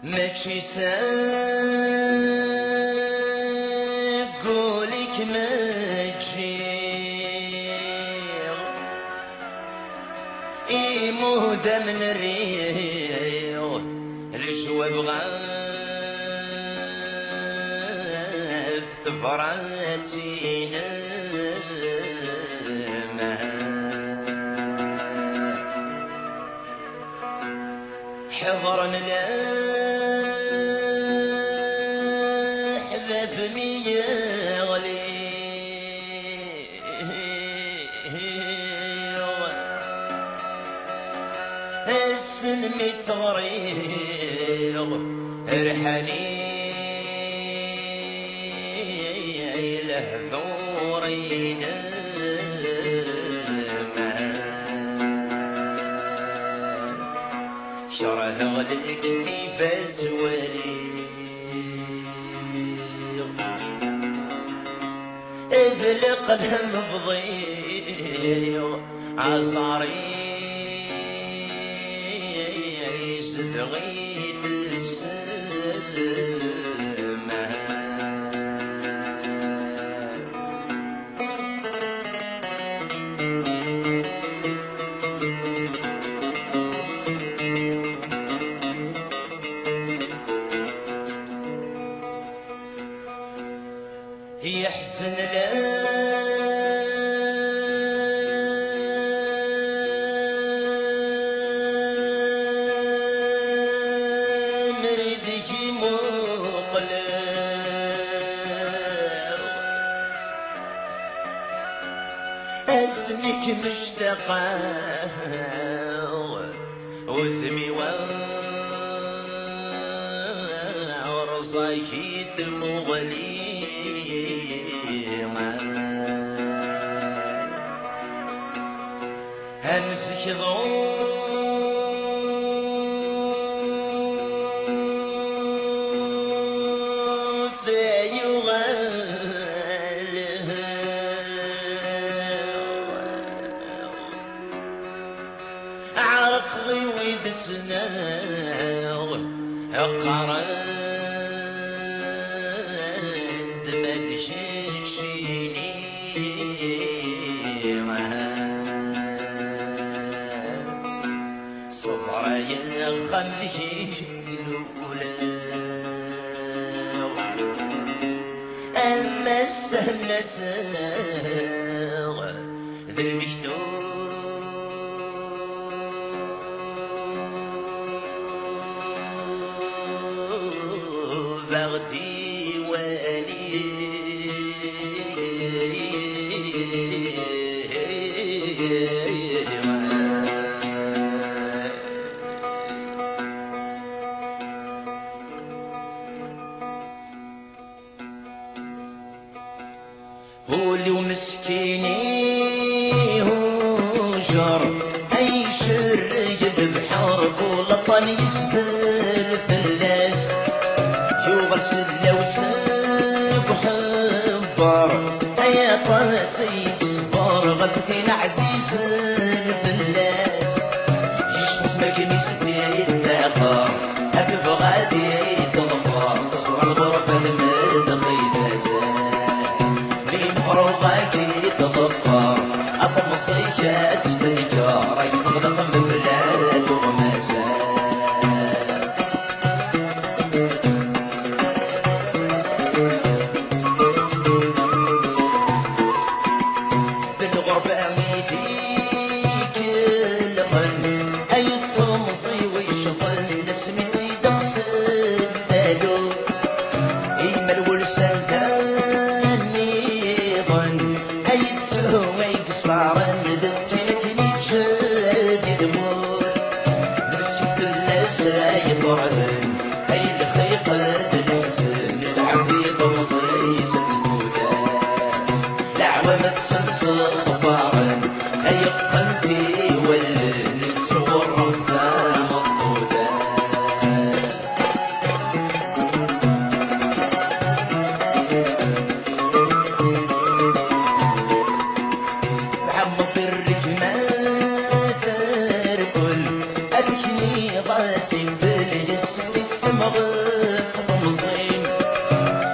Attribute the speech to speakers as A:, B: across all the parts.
A: ماشي قولك ما تجيغ إيمودة من الريغ الجواب غاف براسينا حضرنا لا حذف ميغلي السن صغير رحلي لهذورين شره الكتيبة زوالي إذ القلم بضيع عصاري صدغيت السما يحزن لا مريدك مقلق اسمك مشتاقة وثمي ورصاك مغلي همسك ضوف يغال عرقي ويدسنا قرند مدشيني صبر يا خمدي الأولى أما السهل ساغ ذا المجدود بغدي والي هولي ومسكيني هوجر اي شرقد بحرب ولطن يسبل فلاس يوبر سله وسب حبر اي طاسي صبر غدكين عزيز الفلاس جسمك نسدي الداخل اكب غادي تضمر تصرع الغرفه المدخيله فرضك تضفر أطم صيحة استنجار يتغلق من بلاد وغمازات بالغربة ميديك الفن أي تصمصي ويشطن نسمي سيد غسل ثالوث إيما الولسان صار ندسينك نتشاد يدمور نسكت اللاسا يطرهن هاي الخيقة الحزن العفيق مصريس زبودا العوامة تسمسل طفارن هاي قلبي والنفس والرفا مطودا كل أذكني غاسي بالجس السمغ مصيم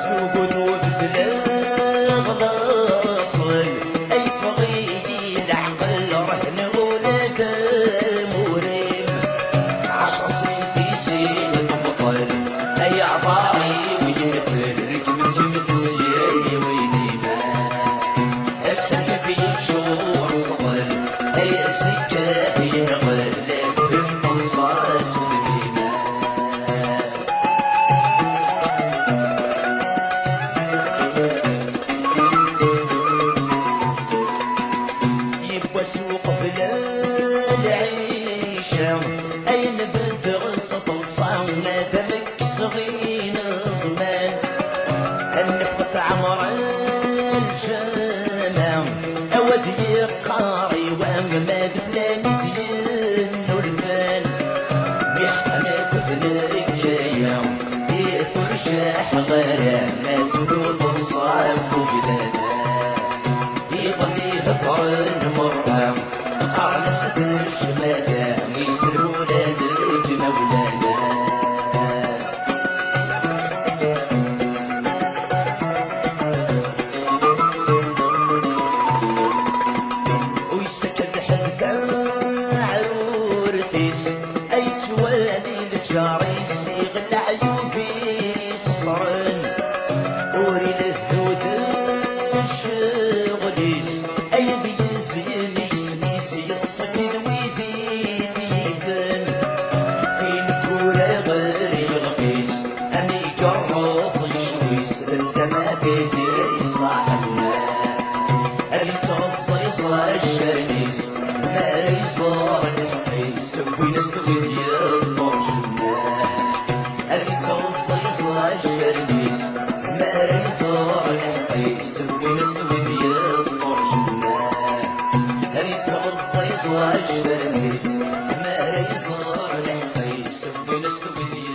A: سوق وبدلاغ غاصل أي فغيدي العقل رهن ولاد مريم 10 سنين في سين تبطل أي عطاري ويمثل ركب جمت السياي وينيما السلف يشور صغل أي السكة ينغل بنت الصاص ونيما يبقى سوق بلا العيشة أي نبت غصة الصعونة تمك صغير زمان النفقة عمر الجنة أودي قاري وما دفلاني دين نورفان بيحنا كبنا الجاية يفرشاح غرام لا سدود صعب وبلانا يظل يذكر مرة قرن سدر شماتا يسر ولادك مولانا ويسكت حذكا عرورتيس أي توالي الجاري سيغ العيوبي صرن وري الهود الشغديس أي بيزين يسنيس يصكن ويدي فيفن فين كورا غير الغيس أني جرص يشويس انت ما بدي صاحبنا أبي تصيص الشرنيس ما يصار الحقيس وينس ويدي الطرشنا أبي تصيص الشرنيس ما يصار الحقيس وينس ويدي الطرشنا أبي تصيص الشرنيس ما يصار الحقيس وينس ويدي